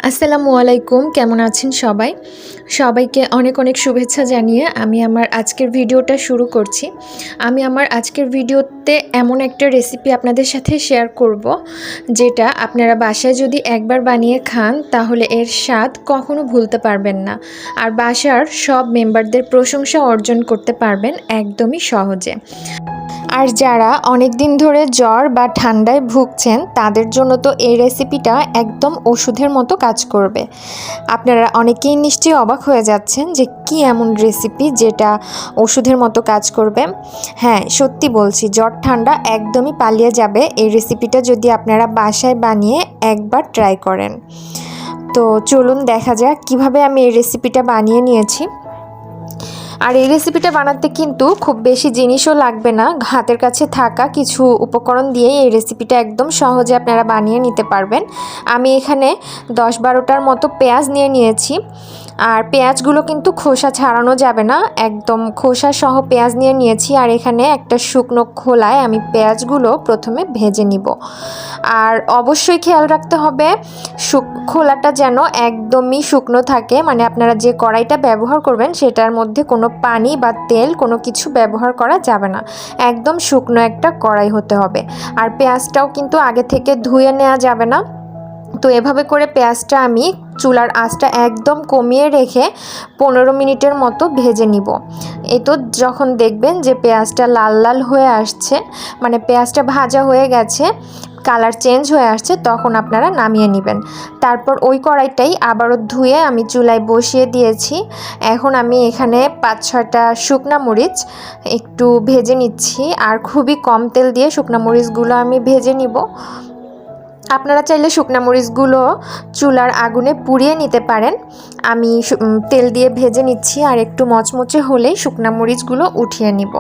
আসসালামু আলাইকুম, কেমন আছেন সবাই? সবাইকে অনেক অনেক শুভেচ্ছা জানিয়ে আমি আমার আজকের ভিডিওটা শুরু করছি। আমি আমার আজকের ভিডিওতে এমন একটা রেসিপি আপনাদের সাথে শেয়ার করব, যেটা আপনারা বাসায় যদি একবার বানিয়ে খান তাহলে এর স্বাদ কখনো ভুলতে পারবেন না। আর বাসার সব মেম্বারদের প্রশংসা অর্জন করতে পারবেন একদমই সহজে। আর যারা অনেক দিন ধরে জ্বর বা ঠান্ডায় ভুগছেন তাদের জন্য তো এই রেসিপিটা একদম ওষুধের মতো কাজ করবে। আপনারা অনেকেই নিশ্চয়ই অবাক হয়ে যাচ্ছেন যে কি এমন রেসিপি যেটা ওষুধের মতো কাজ করবে। হ্যাঁ, সত্যি বলছি, জ্বর ঠান্ডা একদমই পালিয়ে যাবে এই রেসিপিটা যদি আপনারা বাসায় বানিয়ে একবার ট্রাই করেন। তো চলুন দেখা যাক কিভাবে আমি এই রেসিপিটা বানিয়ে নিয়েছি। আর এই রেসিপিটা বানাতে কিন্তু খুব বেশি জিনিসও লাগবে না, হাতের কাছে থাকা কিছু উপকরণ দিয়েই এই রেসিপিটা একদম সহজে আপনারা বানিয়ে নিতে পারবেন। আমি এখানে 10-12টার মতো পেঁয়াজ নিয়ে নিয়েছি। আর পেঁয়াজগুলো কিন্তু খোসা ছাড়ানো যাবে না, একদম খোসা সহ পেঁয়াজ নিয়ে নিয়েছি। আর এখানে একটা শুকনো খোলায় আমি পেঁয়াজগুলো প্রথমে ভেজে নিব। আর অবশ্যই খেয়াল রাখতে হবে খোলাটা যেন একদমই শুকনো থাকে, মানে আপনারা যে কড়াইটা ব্যবহার করবেন সেটার মধ্যে কোনো পানি বা তেল কোনো কিছু ব্যবহার করা যাবে না, একদম শুকনো একটা কড়াই হতে হবে। আর পেঁয়াজটাও কিন্তু আগে থেকে ধুয়ে নেওয়া যাবে না। তো এভাবে করে পেঁয়াজটা আমি চুলার আঁচটা একদম কমিয়ে রেখে 15 মিনিটের মতো ভেজে নিব। এই তো যখন দেখবেন যে পেঁয়াজটা লাল লাল হয়ে আসছে, মানে পেঁয়াজটা ভাজা হয়ে গেছে, কালার চেঞ্জ হয়ে আসছে, তখন আপনারা নামিয়ে নেবেন। তারপর ওই কড়াইটাই আবারও ধুয়ে আমি চুলায় বসিয়ে দিয়েছি। এখন আমি এখানে 5-6টা শুকনা মরিচ একটু ভেজে নিচ্ছি। আর খুবই কম তেল দিয়ে শুকনা মরিচগুলো আমি ভেজে নিব। আপনারা চাইলে শুকনা মরিচগুলো চুলার আগুনে পুড়িয়ে নিতে পারেন। আমি তেল দিয়ে ভেজে নিচ্ছি, আর একটু মচমচে হলেই শুকনা মরিচগুলো উঠিয়ে নিব।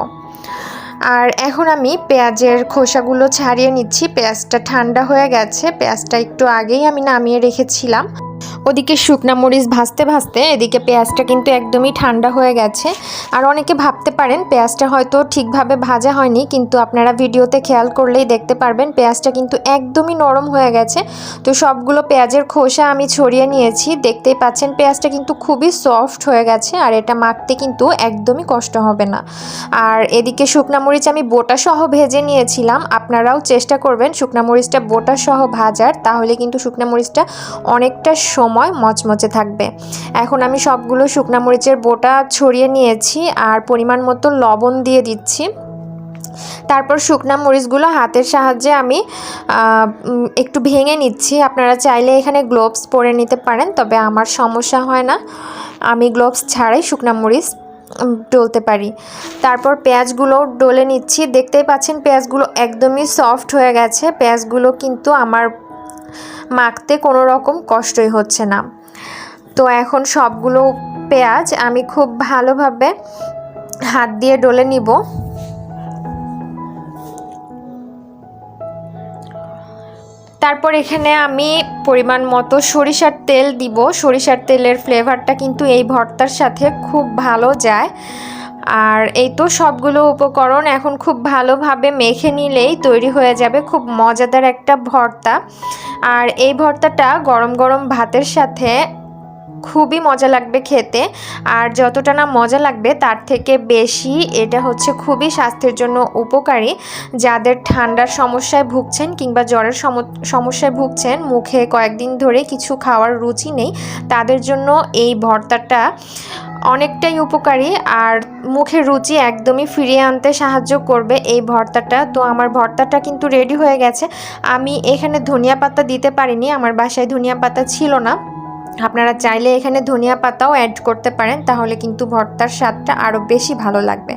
আর এখন আমি পেঁয়াজের খোসাগুলো ছাড়িয়ে নিচ্ছি। পেঁয়াজটা ঠান্ডা হয়ে গেছে, পেঁয়াজটা একটু আগেই আমি নামিয়ে রেখেছিলাম। ওদিকে শুকনা মরিচ ভাজতে ভাজতে এদিকে পেঁয়াজটা কিন্তু একদমই ঠান্ডা হয়ে গেছে। আর অনেকে ভাবতে পারেন পেঁয়াজটা হয়তো ঠিকভাবে ভাজা হয়নি, কিন্তু আপনারা ভিডিওতে খেয়াল করলেই দেখতে পারবেন পেঁয়াজটা কিন্তু একদমই নরম হয়ে গেছে। তো সবগুলো পেঁয়াজের খোসা আমি ছড়িয়ে নিয়েছি, দেখতেই পাচ্ছেন পেঁয়াজটা কিন্তু খুবই সফট হয়ে গেছে। আর এটা মাখতে কিন্তু একদমই কষ্ট হবে না। আর এদিকে শুকনা মরিচ আমি বোটা সহ ভেজে নিয়েছিলাম। আপনারাও চেষ্টা করবেন শুকনা মরিচটা বোটা সহ ভাজার, তাহলে কিন্তু শুকনা মরিচটা অনেকটা সময় মচমচে থাকবে। এখন আমি সবগুলো শুকনা মরিচের বোটা ছড়িয়ে নিয়েছি আর পরিমাণ মতো লবণ দিয়ে দিচ্ছি। তারপর শুকনা মরিচগুলো হাতের সাহায্যে আমি একটু ভেঙে নিচ্ছি। আপনারা চাইলে এখানে গ্লোভস পরে নিতে পারেন, তবে আমার সমস্যা হয় না, আমি গ্লোভস ছাড়াই শুকনা মরিচ ডলতে পারি। তারপর পেঁয়াজগুলো ডলে নিচ্ছি। দেখতেই পাচ্ছেন পেঁয়াজগুলো একদমই সফট হয়ে গেছে। পেঁয়াজগুলো কিন্তু আমার মাখতে কোনো রকম কষ্টই হচ্ছে না। তো এখন সবগুলো পেঁয়াজ আমি খুব ভালোভাবে হাত দিয়ে ডলে নিব। তারপর এখানে আমি পরিমাণ মতো সরিষার তেল দিব। সরিষার তেলের ফ্লেভারটা কিন্তু এই ভর্তার সাথে খুব ভালো যায়। আর এই তো সবগুলো উপকরণ এখন খুব ভালোভাবে মেখে নিলেই তৈরি হয়ে যাবে খুব মজাদার একটা ভর্তা। আর এই ভর্তাটা গরম গরম ভাতের সাথে খুবই মজা লাগবে খেতে। আর যতটা না মজা লাগবে তার থেকে বেশি এটা হচ্ছে খুবই স্বাস্থ্যের জন্য উপকারী। যাদের ঠান্ডার সমস্যায় ভুগছেন কিংবা জ্বরের সমস্যায় ভুগছেন, মুখে কয়েকদিন ধরে কিছু খাওয়ার রুচি নেই, তাদের জন্য এই ভর্তাটা অনেকটাই উপকারী। আর মুখের রুচি একদমই ফিরিয়ে আনতে সাহায্য করবে এই ভর্তাটা। তো আমার ভর্তাটা কিন্তু রেডি হয়ে গেছে। আমি এখানে ধনিয়া পাতা দিতে পারিনি, আমার বাসায় ধনিয়া পাতা ছিল না। আপনারা চাইলে এখানে ধনিয়া পাতাও অ্যাড করতে পারেন, তাহলে কিন্তু ভর্তার স্বাদটা আরও বেশি ভালো লাগবে।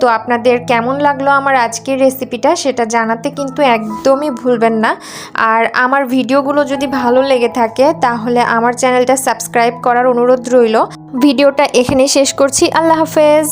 তো আপনাদের কেমন লাগলো আমার আজকের রেসিপিটা সেটা জানাতে কিন্তু একদমই ভুলবেন না। আর আমার ভিডিওগুলো যদি ভালো লেগে থাকে তাহলে আমার চ্যানেলটা সাবস্ক্রাইব করার অনুরোধ রইল। ভিডিওটা এখানেই শেষ করছি। আল্লাহ হাফেজ।